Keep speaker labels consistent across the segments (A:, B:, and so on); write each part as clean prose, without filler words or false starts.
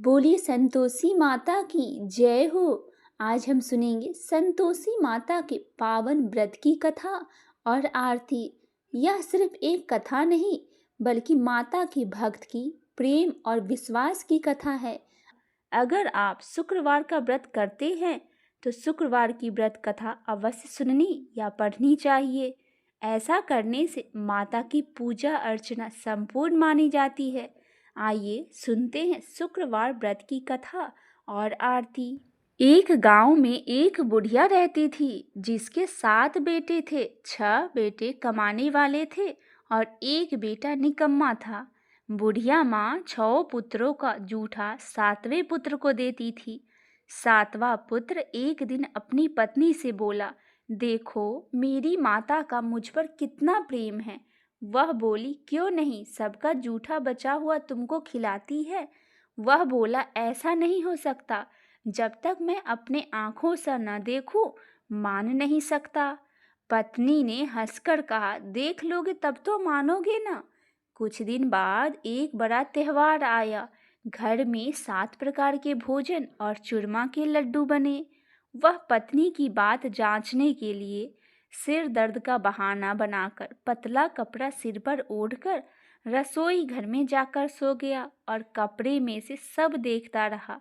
A: बोलिए संतोषी माता की जय हो। आज हम सुनेंगे संतोषी माता के पावन व्रत की कथा और आरती। यह सिर्फ एक कथा नहीं, बल्कि माता के भक्त की प्रेम और विश्वास की कथा है। अगर आप शुक्रवार का व्रत करते हैं तो शुक्रवार की व्रत कथा अवश्य सुननी या पढ़नी चाहिए। ऐसा करने से माता की पूजा अर्चना संपूर्ण मानी जाती है। आइए सुनते हैं शुक्रवार व्रत की कथा और आरती। एक गांव में एक बुढ़िया रहती थी जिसके 7 बेटे थे। 6 बेटे कमाने वाले थे और एक बेटा निकम्मा था। बुढ़िया माँ 6 पुत्रों का जूठा 7वें पुत्र को देती थी। 7वां पुत्र एक दिन अपनी पत्नी से बोला, देखो मेरी माता का मुझ पर कितना प्रेम है। वह बोली, क्यों नहीं, सबका जूठा बचा हुआ तुमको खिलाती है। वह बोला, ऐसा नहीं हो सकता, जब तक मैं अपने आंखों से न देखूं मान नहीं सकता। पत्नी ने हंसकर कहा, देख लोगे तब तो मानोगे ना। कुछ दिन बाद एक बड़ा त्योहार आया। घर में 7 प्रकार के भोजन और चूरमा के लड्डू बने। वह पत्नी की बात जांचने के लिए सिर दर्द का बहाना बनाकर पतला कपड़ा सिर पर ओढ़कर रसोई घर में जाकर सो गया और कपड़े में से सब देखता रहा।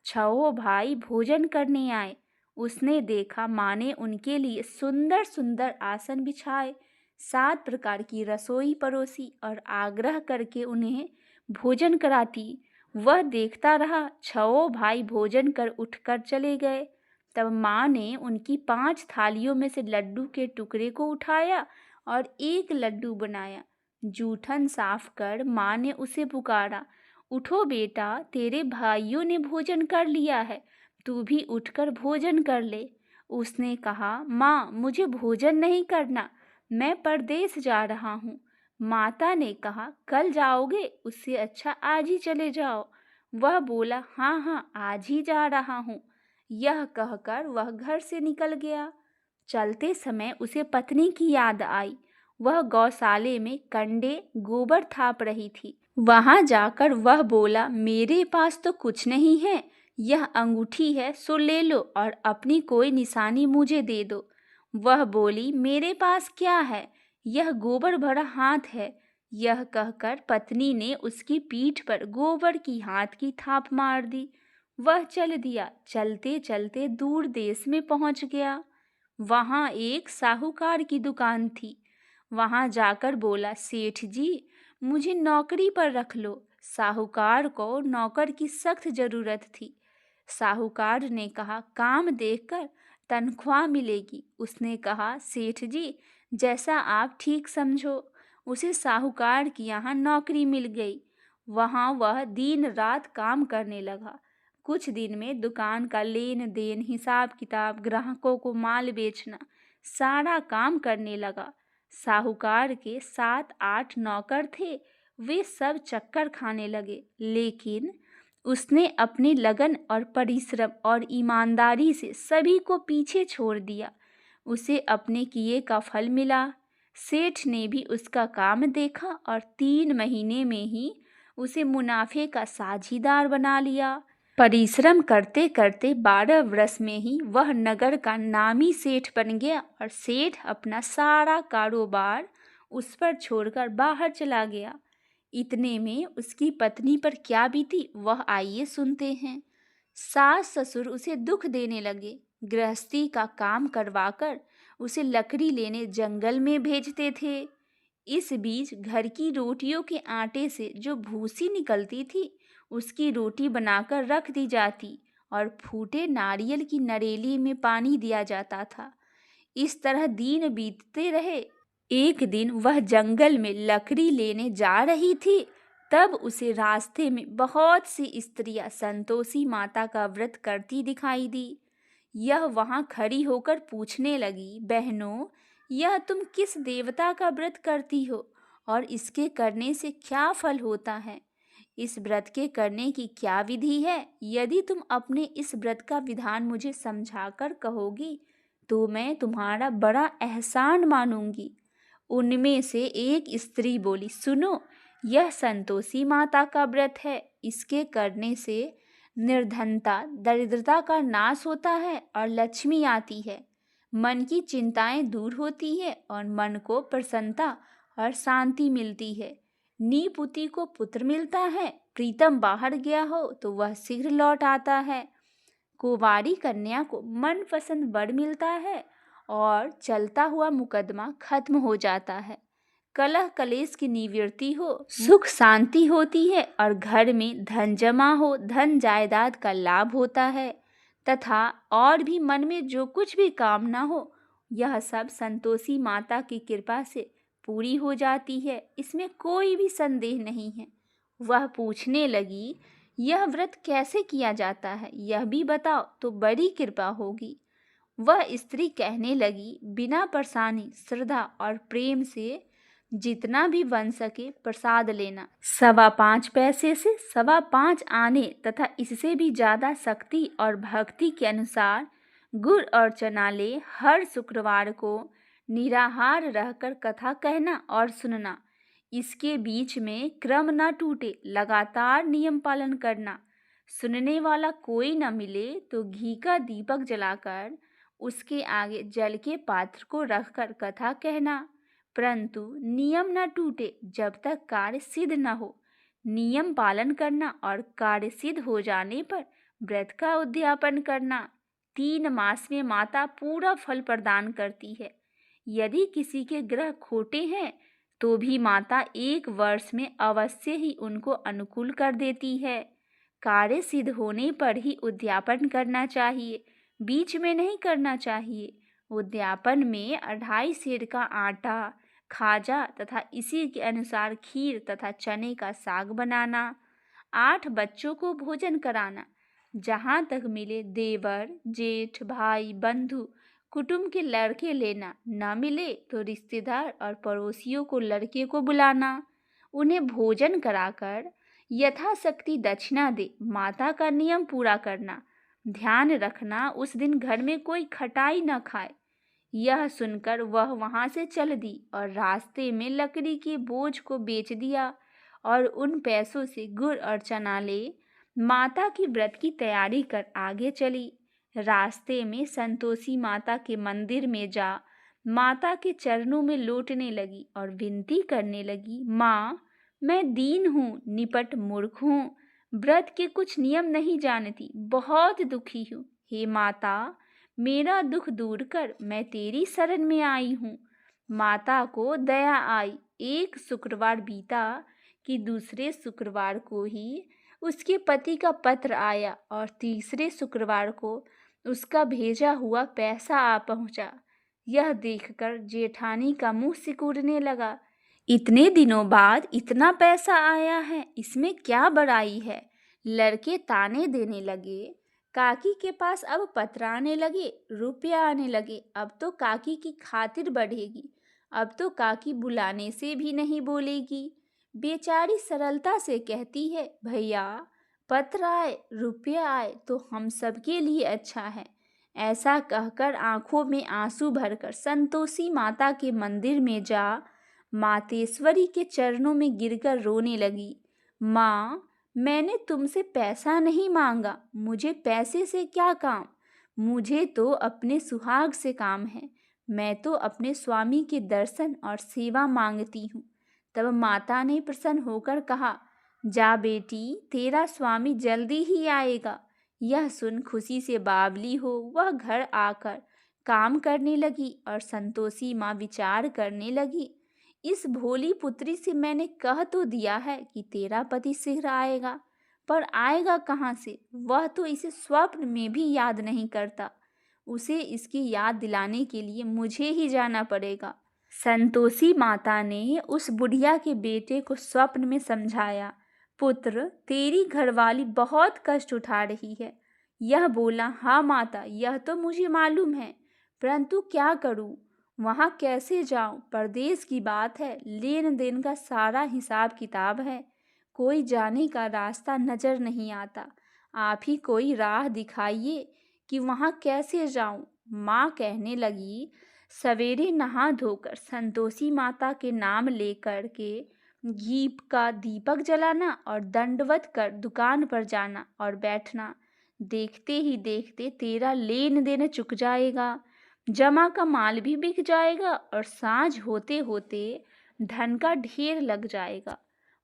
A: 6 भाई भोजन करने आए। उसने देखा माँ ने उनके लिए सुंदर सुंदर आसन बिछाए, 7 प्रकार की रसोई परोसी और आग्रह करके उन्हें भोजन कराती। वह देखता रहा। 6 भाई भोजन कर उठकर चले गए। तब माँ ने उनकी 5 थालियों में से लड्डू के टुकड़े को उठाया और एक लड्डू बनाया। जूठन साफ कर माँ ने उसे पुकारा, उठो बेटा, तेरे भाइयों ने भोजन कर लिया है, तू भी उठकर भोजन कर ले। उसने कहा, माँ मुझे भोजन नहीं करना, मैं परदेश जा रहा हूँ। माता ने कहा, कल जाओगे, उससे अच्छा आज ही चले जाओ। वह बोला, हाँ हाँ आज ही जा रहा हूँ। यह कहकर वह घर से निकल गया। चलते समय उसे पत्नी की याद आई। वह गौशाले में कंडे गोबर थाप रही थी। वहां जाकर वह बोला, मेरे पास तो कुछ नहीं है, यह अंगूठी है सो ले लो और अपनी कोई निशानी मुझे दे दो। वह बोली, मेरे पास क्या है, यह गोबर भरा हाथ है। यह कहकर पत्नी ने उसकी पीठ पर गोबर की हाथ की थाप मार दी। वह चल दिया। चलते चलते दूर देश में पहुंच गया। वहां एक साहूकार की दुकान थी। वहां जाकर बोला, सेठ जी मुझे नौकरी पर रख लो। साहूकार को नौकर की सख्त जरूरत थी। साहूकार ने कहा, काम देखकर तनख्वाह मिलेगी। उसने कहा, सेठ जी जैसा आप ठीक समझो। उसे साहूकार की यहाँ नौकरी मिल गई। वहाँ वह दिन रात काम करने लगा। कुछ दिन में दुकान का लेन देन, हिसाब किताब, ग्राहकों को माल बेचना, सारा काम करने लगा। साहूकार के 7-8 नौकर थे। वे सब चक्कर खाने लगे, लेकिन उसने अपनी लगन और परिश्रम और ईमानदारी से सभी को पीछे छोड़ दिया। उसे अपने किए का फल मिला। सेठ ने भी उसका काम देखा और 3 महीने में ही उसे मुनाफे का साझीदार बना लिया। परिश्रम करते करते 12 वर्ष में ही वह नगर का नामी सेठ बन गया और सेठ अपना सारा कारोबार उस पर छोड़कर बाहर चला गया। इतने में उसकी पत्नी पर क्या बीती वह आइए सुनते हैं। सास ससुर उसे दुख देने लगे। गृहस्थी का काम करवाकर उसे लकड़ी लेने जंगल में भेजते थे। इस बीच घर की रोटियों के आटे से जो भूसी निकलती थी उसकी रोटी बनाकर रख दी जाती और फूटे नारियल की नरेली में पानी दिया जाता था। इस तरह दिन बीतते रहे। एक दिन वह जंगल में लकड़ी लेने जा रही थी। तब उसे रास्ते में बहुत सी स्त्रियां संतोषी माता का व्रत करती दिखाई दी। यह वहां खड़ी होकर पूछने लगी, बहनों यह तुम किस देवता का व्रत करती हो और इसके करने से क्या फल होता है? इस व्रत के करने की क्या विधि है? यदि तुम अपने इस व्रत का विधान मुझे समझाकर कहोगी तो मैं तुम्हारा बड़ा एहसान मानूंगी। उनमें से एक स्त्री बोली, सुनो यह संतोषी माता का व्रत है। इसके करने से निर्धनता, दरिद्रता का नाश होता है और लक्ष्मी आती है। मन की चिंताएं दूर होती है और मन को प्रसन्नता और शांति मिलती है। नीपुति को पुत्र मिलता है। प्रीतम बाहर गया हो तो वह शीघ्र लौट आता है। कुंवारी कन्या को मनपसंद वर मिलता है और चलता हुआ मुकदमा खत्म हो जाता है। कलह कलेश की निवृत्ति हो, सुख शांति होती है और घर में धन जमा हो, धन जायदाद का लाभ होता है तथा और भी मन में जो कुछ भी कामना हो, यह सब संतोषी माता की कृपा से पूरी हो जाती है। इसमें कोई भी संदेह नहीं है। वह पूछने लगी, यह व्रत कैसे किया जाता है, यह भी बताओ तो बड़ी कृपा होगी। वह स्त्री कहने लगी, बिना परेशानी, श्रद्धा और प्रेम से जितना भी बन सके प्रसाद लेना। 5.25 पैसे से 5.25 आने तथा इससे भी ज्यादा शक्ति और भक्ति के अनुसार गुड़ और चना ले। हर शुक्रवार को निराहार रहकर कथा कहना और सुनना। इसके बीच में क्रम न टूटे, लगातार नियम पालन करना। सुनने वाला कोई न मिले तो घी का दीपक जलाकर उसके आगे जल के पात्र को रखकर कथा कहना, परंतु नियम न टूटे जब तक कार्य सिद्ध न हो। नियम पालन करना और कार्य सिद्ध हो जाने पर व्रत का उद्यापन करना। 3 मास में माता पूरा फल प्रदान करती है। यदि किसी के ग्रह खोटे हैं तो भी माता 1 वर्ष में अवश्य ही उनको अनुकूल कर देती है। कार्य सिद्ध होने पर ही उद्यापन करना चाहिए, बीच में नहीं करना चाहिए। उद्यापन में 2.5 सेर का आटा, खाजा तथा इसी के अनुसार खीर तथा चने का साग बनाना। 8 बच्चों को भोजन कराना। जहाँ तक मिले देवर, जेठ, भाई, बंधु, कुटुंब के लड़के लेना। न मिले तो रिश्तेदार और पड़ोसियों को लड़के को बुलाना। उन्हें भोजन कराकर यथाशक्ति दक्षिणा दे। माता का नियम पूरा करना। ध्यान रखना उस दिन घर में कोई खटाई न खाए। यह सुनकर वह वहां से चल दी और रास्ते में लकड़ी के बोझ को बेच दिया और उन पैसों से गुड़ और चना ले माता की व्रत की तैयारी कर आगे चली। रास्ते में संतोषी माता के मंदिर में जा माता के चरणों में लौटने लगी और विनती करने लगी, माँ, मैं दीन हूँ, निपट मूर्ख हूँ, व्रत के कुछ नियम नहीं जानती, बहुत दुखी हूँ। हे माता, मेरा दुख दूर कर, मैं तेरी शरण में आई हूँ। माता को दया आई। एक शुक्रवार बीता कि दूसरे शुक्रवार को ही उसके पति का पत्र आया और तीसरे शुक्रवार को उसका भेजा हुआ पैसा आ पहुंचा। यह देखकर जेठानी का मुंह सिकुड़ने लगा। इतने दिनों बाद इतना पैसा आया है, इसमें क्या बड़ाई है। लड़के ताने देने लगे। काकी के पास अब पत्र आने लगे, रुपया आने लगे। अब तो काकी की खातिर बढ़ेगी। अब तो काकी बुलाने से भी नहीं बोलेगी। बेचारी सरलता से कहती है, भैया, पत्र आए, रुपया आए तो हम सबके लिए अच्छा है। ऐसा कहकर आंखों में आंसू भरकर संतोषी माता के मंदिर में जा मातेश्वरी के चरणों में गिरकर रोने लगी। माँ, मैंने तुमसे पैसा नहीं मांगा, मुझे पैसे से क्या काम, मुझे तो अपने सुहाग से काम है। मैं तो अपने स्वामी के दर्शन और सेवा मांगती हूँ। तब माता ने प्रसन्न होकर कहा, जा बेटी, तेरा स्वामी जल्दी ही आएगा। यह सुन खुशी से बावली हो वह घर आकर काम करने लगी और संतोषी माँ विचार करने लगी, इस भोली पुत्री से मैंने कह तो दिया है कि तेरा पति शीघ्र आएगा, पर आएगा कहाँ से? वह तो इसे स्वप्न में भी याद नहीं करता। उसे इसकी याद दिलाने के लिए मुझे ही जाना पड़ेगा। संतोषी माता ने उस बुढ़िया के बेटे को स्वप्न में समझाया, पुत्र, तेरी घरवाली बहुत कष्ट उठा रही है। यह बोला, हाँ माता, यह तो मुझे मालूम है, परंतु क्या करूं? वहां कैसे जाऊं? परदेश की बात है, लेन देन का सारा हिसाब किताब है, कोई जाने का रास्ता नजर नहीं आता। आप ही कोई राह दिखाइए कि वहां कैसे जाऊं। माँ कहने लगी, सवेरे नहा धोकर संतोषी माता के नाम लेकर के घी का दीपक जलाना और दंडवत कर दुकान पर जाना और बैठना। देखते ही देखते तेरा लेन देन चुक जाएगा, जमा का माल भी बिक जाएगा और सांझ होते होते धन का ढेर लग जाएगा।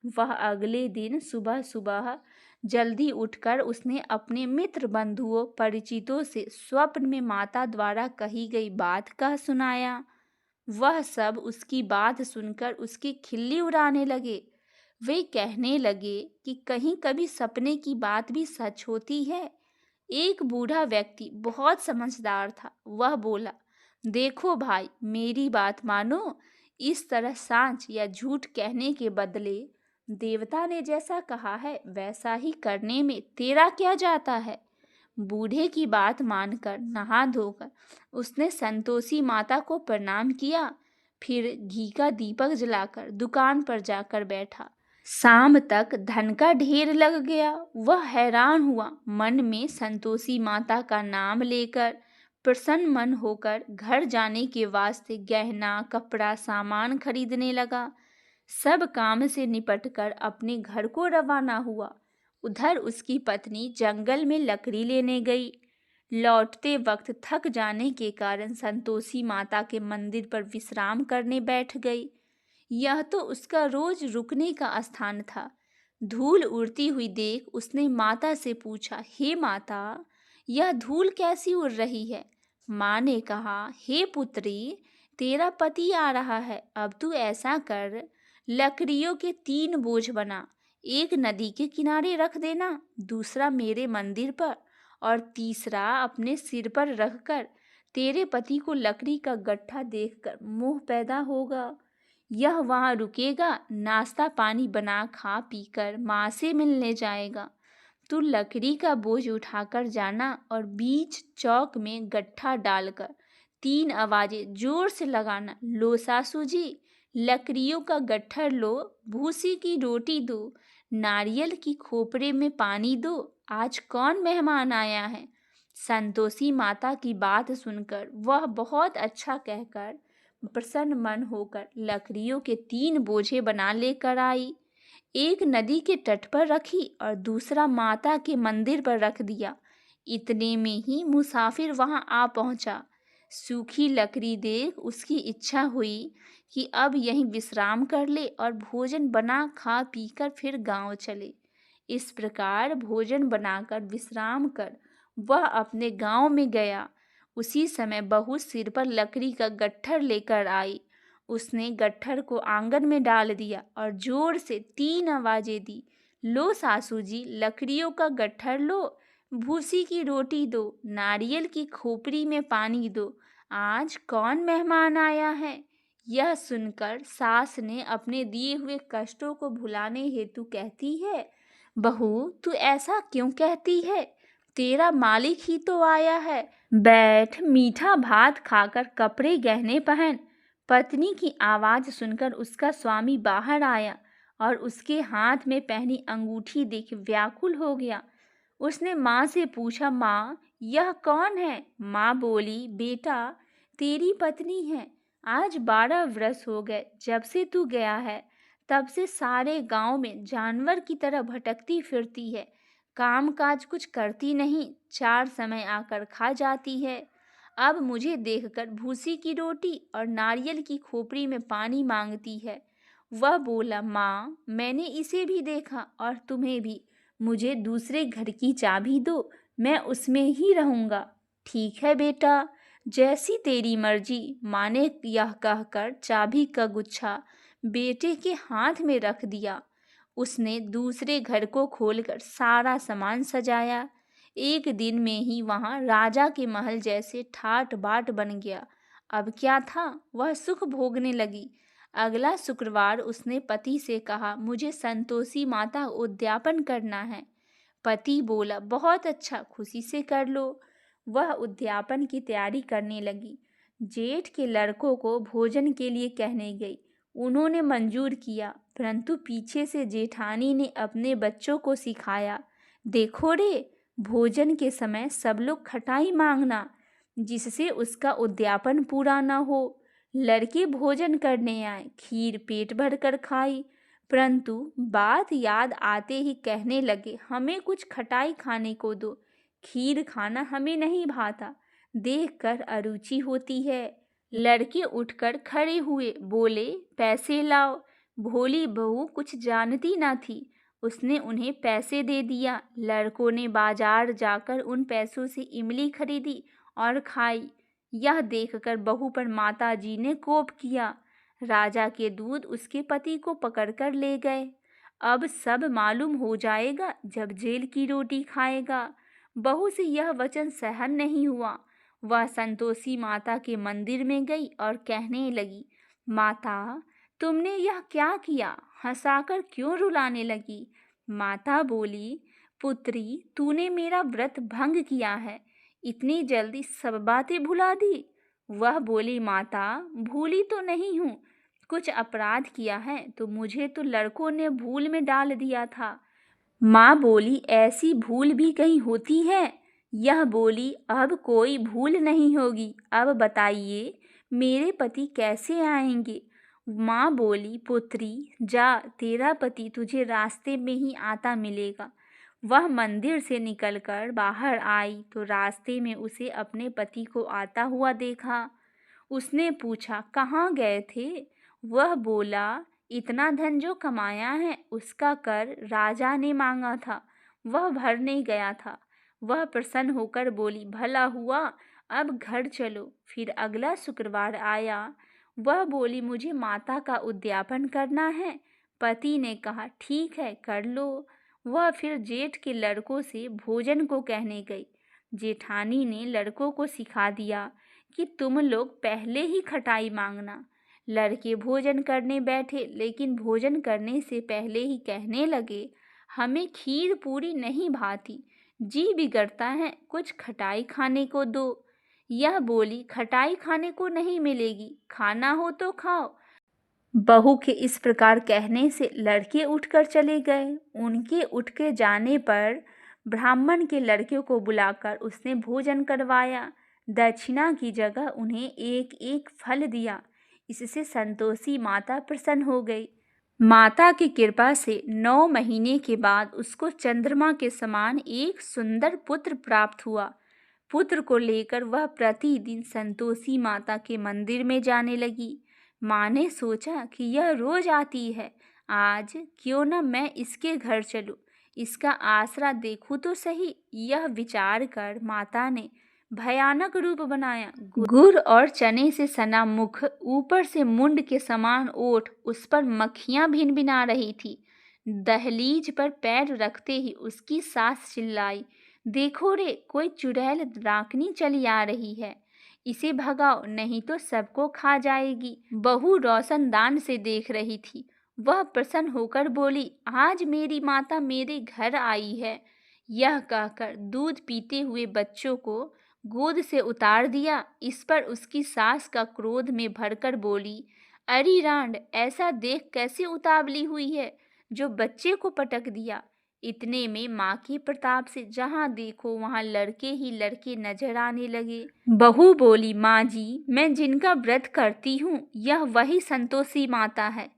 A: वह अगले दिन सुबह सुबह जल्दी उठकर उसने अपने मित्र बंधुओं परिचितों से स्वप्न में माता द्वारा कही गई बात कह सुनाया। वह सब उसकी बात सुनकर उसकी खिल्ली उड़ाने लगे। वे कहने लगे कि कहीं कभी सपने की बात भी सच होती है। एक बूढ़ा व्यक्ति बहुत समझदार था। वह बोला, देखो भाई, मेरी बात मानो। इस तरह सांच या झूठ कहने के बदले देवता ने जैसा कहा है वैसा ही करने में तेरा क्या जाता है। बूढ़े की बात मानकर नहा धोकर उसने संतोषी माता को प्रणाम किया। फिर घी का दीपक जलाकर दुकान पर जाकर बैठा। शाम तक धन का ढेर लग गया। वह हैरान हुआ। मन में संतोषी माता का नाम लेकर प्रसन्न मन होकर घर जाने के वास्ते गहना कपड़ा सामान खरीदने लगा। सब काम से निपटकर अपने घर को रवाना हुआ। उधर उसकी पत्नी जंगल में लकड़ी लेने गई। लौटते वक्त थक जाने के कारण संतोषी माता के मंदिर पर विश्राम करने बैठ गई। यह तो उसका रोज रुकने का स्थान था। धूल उड़ती हुई देख उसने माता से पूछा, हे माता, यह धूल कैसी उड़ रही है? माँ ने कहा, हे पुत्री, तेरा पति आ रहा है। अब तू ऐसा कर, लकड़ियों के 3 बोझ बना। एक नदी के किनारे रख देना, दूसरा मेरे मंदिर पर और तीसरा अपने सिर पर रखकर तेरे पति को लकड़ी का गट्ठा देखकर मोह पैदा होगा। यह वहाँ रुकेगा, नाश्ता पानी बना खा पीकर माँ से मिलने जाएगा। तू लकड़ी का बोझ उठाकर जाना और बीच चौक में गट्ठा डालकर 3 आवाजें जोर से लगाना, लो सासू जी, लकड़ियों का गट्ठर लो, भूसी की रोटी दो, नारियल की खोपरे में पानी दो, आज कौन मेहमान आया है। संतोषी माता की बात सुनकर वह बहुत अच्छा कहकर प्रसन्न मन होकर लकड़ियों के 3 बोझे बना लेकर आई। एक नदी के तट पर रखी और दूसरा माता के मंदिर पर रख दिया। इतने में ही मुसाफिर वहां आ पहुंचा। सूखी लकड़ी देख उसकी इच्छा हुई कि अब यहीं विश्राम कर ले और भोजन बना खा पीकर फिर गांव चले। इस प्रकार भोजन बनाकर विश्राम कर वह अपने गांव में गया। उसी समय बहू सिर पर लकड़ी का गट्ठर लेकर आई। उसने गट्ठर को आंगन में डाल दिया और जोर से 3 आवाजें दी, लो सासू जी, लकड़ियों का गट्ठर लो, भूसी की रोटी दो, नारियल की खोपड़ी में पानी दो, आज कौन मेहमान आया है। यह सुनकर सास ने अपने दिए हुए कष्टों को भुलाने हेतु कहती है, बहू, तू ऐसा क्यों कहती है? तेरा मालिक ही तो आया है। बैठ, मीठा भात खाकर कपड़े गहने पहन। पत्नी की आवाज सुनकर उसका स्वामी बाहर आया और उसके हाथ में पहनी अंगूठी देख व्याकुल हो गया। उसने माँ से पूछा, माँ, यह कौन है? माँ बोली, बेटा, तेरी पत्नी है। आज 12 वर्ष हो गए जब से तू गया है। तब से सारे गांव में जानवर की तरह भटकती फिरती है। काम काज कुछ करती नहीं, 4 समय आकर खा जाती है। अब मुझे देखकर भूसी की रोटी और नारियल की खोपड़ी में पानी मांगती है। वह बोला, माँ, मैंने इसे भी देखा और तुम्हें भी। मुझे दूसरे घर की चाबी दो, मैं उसमें ही रहूँगा। ठीक है बेटा, जैसी तेरी मर्जी। माँ ने यह कहकर चाबी का गुच्छा बेटे के हाथ में रख दिया। उसने दूसरे घर को खोलकर सारा सामान सजाया। एक दिन में ही वहां राजा के महल जैसे ठाट बाट बन गया। अब क्या था, वह सुख भोगने लगी। अगला शुक्रवार उसने पति से कहा, मुझे संतोषी माता उद्यापन करना है। पति बोला, बहुत अच्छा, खुशी से कर लो। वह उद्यापन की तैयारी करने लगी। जेठ के लड़कों को भोजन के लिए कहने गई। उन्होंने मंजूर किया, परंतु पीछे से जेठानी ने अपने बच्चों को सिखाया, देखो रे, भोजन के समय सब लोग खटाई मांगना, जिससे उसका उद्यापन पूरा न हो। लड़के भोजन करने आए, खीर पेट भर कर खाई, परंतु बात याद आते ही कहने लगे, हमें कुछ खटाई खाने को दो, खीर खाना हमें नहीं भाता, देखकर अरुचि होती है। लड़के उठकर खड़े हुए, बोले, पैसे लाओ। भोली बहू कुछ जानती ना थी, उसने उन्हें पैसे दे दिया। लड़कों ने बाजार जाकर उन पैसों से इमली खरीदी और खाई। यह देखकर बहू पर माताजी ने कोप किया। राजा के दूत उसके पति को पकड़कर ले गए। अब सब मालूम हो जाएगा जब जेल की रोटी खाएगा। बहू से यह वचन सहन नहीं हुआ। वह संतोषी माता के मंदिर में गई और कहने लगी, माता, तुमने यह क्या किया? हंसाकर क्यों रुलाने लगी? माता बोली, पुत्री, तूने मेरा व्रत भंग किया है, इतनी जल्दी सब बातें भुला दी। वह बोली, माता, भूली तो नहीं हूँ, कुछ अपराध किया है तो मुझे तो लड़कों ने भूल में डाल दिया था। माँ बोली, ऐसी भूल भी कहीं होती है? यह बोली, अब कोई भूल नहीं होगी। अब बताइए मेरे पति कैसे आएंगे? माँ बोली, पुत्री, जा, तेरा पति तुझे रास्ते में ही आता मिलेगा। वह मंदिर से निकलकर बाहर आई तो रास्ते में उसे अपने पति को आता हुआ देखा। उसने पूछा, कहाँ गए थे? वह बोला, इतना धन जो कमाया है उसका कर राजा ने मांगा था, वह भरने गया था। वह प्रसन्न होकर बोली, भला हुआ, अब घर चलो। फिर अगला शुक्रवार आया। वह बोली, मुझे माता का उद्यापन करना है। पति ने कहा, ठीक है, कर लो। वह फिर जेठ के लड़कों से भोजन को कहने गई। जेठानी ने लड़कों को सिखा दिया कि तुम लोग पहले ही खटाई मांगना। लड़के भोजन करने बैठे, लेकिन भोजन करने से पहले ही कहने लगे, हमें खीर पूरी नहीं भाती, जी बिगड़ता है, कुछ खटाई खाने को दो। यह बोली, खटाई खाने को नहीं मिलेगी, खाना हो तो खाओ। बहू के इस प्रकार कहने से लड़के उठकर चले गए। उनके उठ के जाने पर ब्राह्मण के लड़के को बुलाकर उसने भोजन करवाया। दक्षिणा की जगह उन्हें एक एक फल दिया। इससे संतोषी माता प्रसन्न हो गई। माता की कृपा से 9 महीने के बाद उसको चंद्रमा के समान एक सुंदर पुत्र प्राप्त हुआ। पुत्र को लेकर वह प्रतिदिन संतोषी माता के मंदिर में जाने लगी। माँ ने सोचा कि यह रोज आती है, आज क्यों न मैं इसके घर चलूं, इसका आसरा देखूं तो सही। यह विचार कर माता ने भयानक रूप बनाया। गुड़ और चने से सना मुख, ऊपर से मुंड के समान ओठ, उस पर मक्खियां भिनभिना रही थी। दहलीज पर पैर रखते ही उसकी सास चिल्लाई, देखो रे, कोई चुड़ैल राकनी चली आ रही है, इसे भगाओ नहीं तो सबको खा जाएगी। बहू रोशनदान से देख रही थी। वह प्रसन्न होकर बोली, आज मेरी माता मेरे घर आई है। यह कहकर दूध पीते हुए बच्चों को गोद से उतार दिया। इस पर उसकी सास का क्रोध में भरकर बोली, अरे रांड, ऐसा देख कैसे उतावली हुई है जो बच्चे को पटक दिया। इतने में माँ के प्रताप से जहाँ देखो वहाँ लड़के ही लड़के नजर आने लगे। बहू बोली, माँ जी, मैं जिनका व्रत करती हूँ यह वही संतोषी माता है।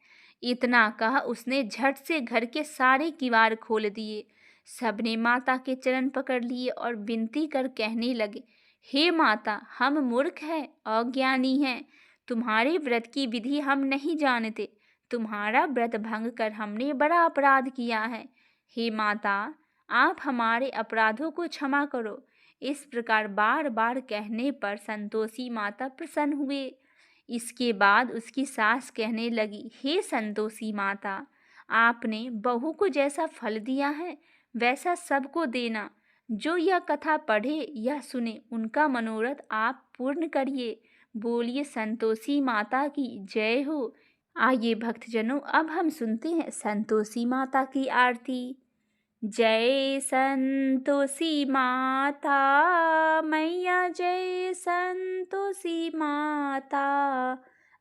A: इतना कहा उसने झट से घर के सारे किवाड़ खोल दिए। सबने माता के चरण पकड़ लिए और विनती कर कहने लगे, हे माता, हम मूर्ख हैं, अज्ञानी हैं, तुम्हारे व्रत की विधि हम नहीं जानते। तुम्हारा व्रत भंग कर हमने बड़ा अपराध किया है। हे माता, आप हमारे अपराधों को क्षमा करो। इस प्रकार बार बार कहने पर संतोषी माता प्रसन्न हुए। इसके बाद उसकी सास कहने लगी, हे संतोषी माता, आपने बहू को जैसा फल दिया है वैसा सबको देना। जो यह कथा पढ़े या सुने उनका मनोरथ आप पूर्ण करिए। बोलिए संतोषी माता की जय हो। आइए भक्तजनों, अब हम सुनते हैं संतोषी माता की आरती। जय संतोषी माता मैया, जय संतोषी माता,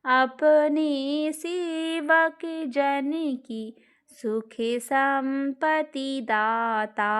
A: अपने सेवक जन की सुख संपत्ति दाता।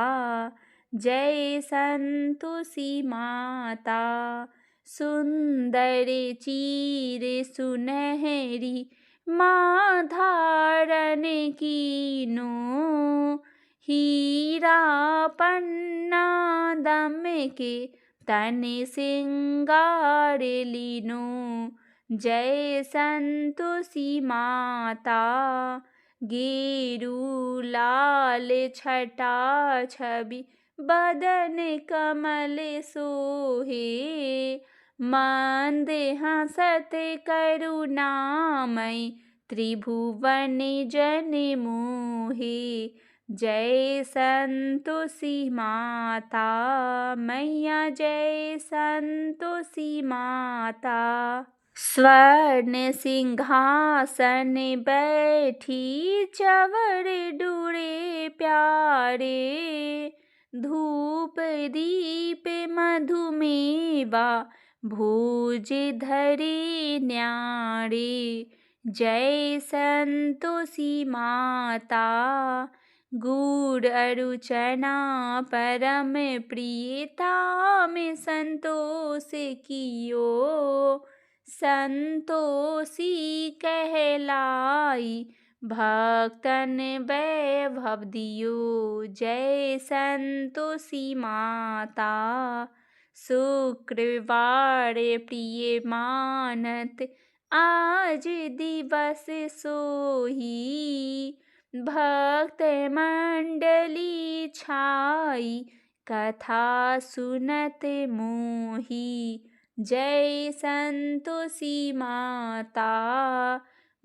A: जय संतोषी माता, सुंदर चीर सुनहरी माँ धारण कीनो, हीरा पन्ना दम के तन सिंगार लीनो। जय संतोषी माता, गेरू लाल छटा छवि बदन कमल सोहे। मंद हंसत करुणामय त्रिभुवन जन मोहे। जय संतोषी माता मैया, जय संतोषी माता। स्वर्ण सिंहासन बैठी चवर डूरे प्यारे, धूप दीप मधुमेवा भोज धरे न्यारे। जय संतोषी माता, गुड़ अरुचना परम प्रियता में संतोष कियो। संतोषी कहलाई भक्तन वैभव दियो। जय संतोषी माता, शुक्रवार प्रिय मानत आज दिवस सोही। भक्त मंडली छाई कथा सुनत मोही। जय संतोषी माता,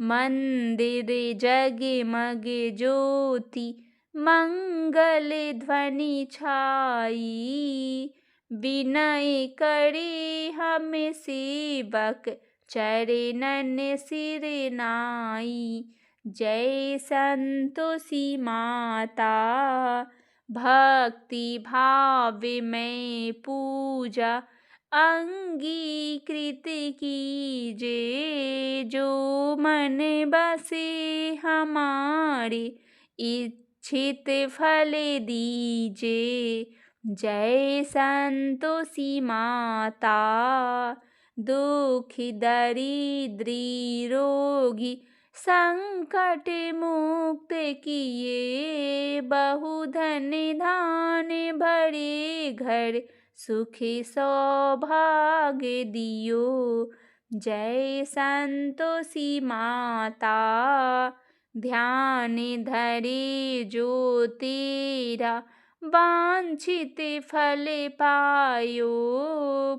A: मंदिर जगमग ज्योति मंगल ध्वनि छाई। विनय करे हम सेवक चरणन सिर नाई। जय संतोषी माता, भक्ति भाव में पूजा अंगीकृत कीजे। जो मन बसे हमारे इच्छित फल दीजे। जय संतोषी माता, दुख दरिद्री रोगी संकट मुक्त किए। बहुधन धान भरे घर सुखी सौभाग्य दियो। जय संतोषी माता, ध्यान धरे जो तेरा वांछित फल पायो।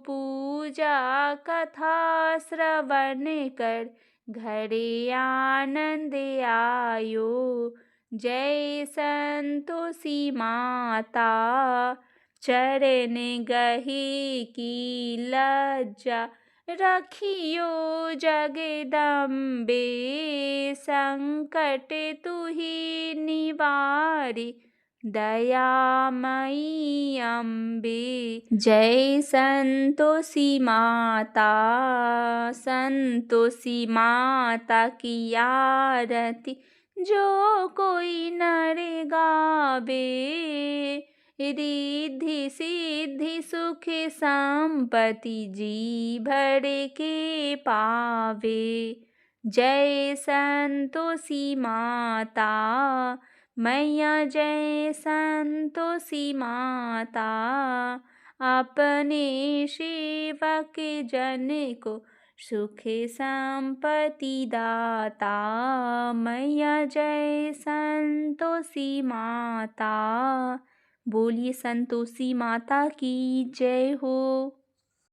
A: पूजा कथा श्रवण कर घरे आनंद आयो। जय संतोषी माता, चरण गहे की लज्जा रखियो जगदम्बे। संकट तुही निवारी दयामयी अम्बे। जय संतोषी माता, संतोषी माता की आरती जो कोई नर गावे। रिद्धि सिद्धि सुख संपत्ति जी भर के पावे। जय संतोषी माता मैया, जय संतोषी माता। अपने सेवक जन को सुख संपत्ति दाता। मैया जय संतोषी माता। बोलिए संतोषी माता की जय हो।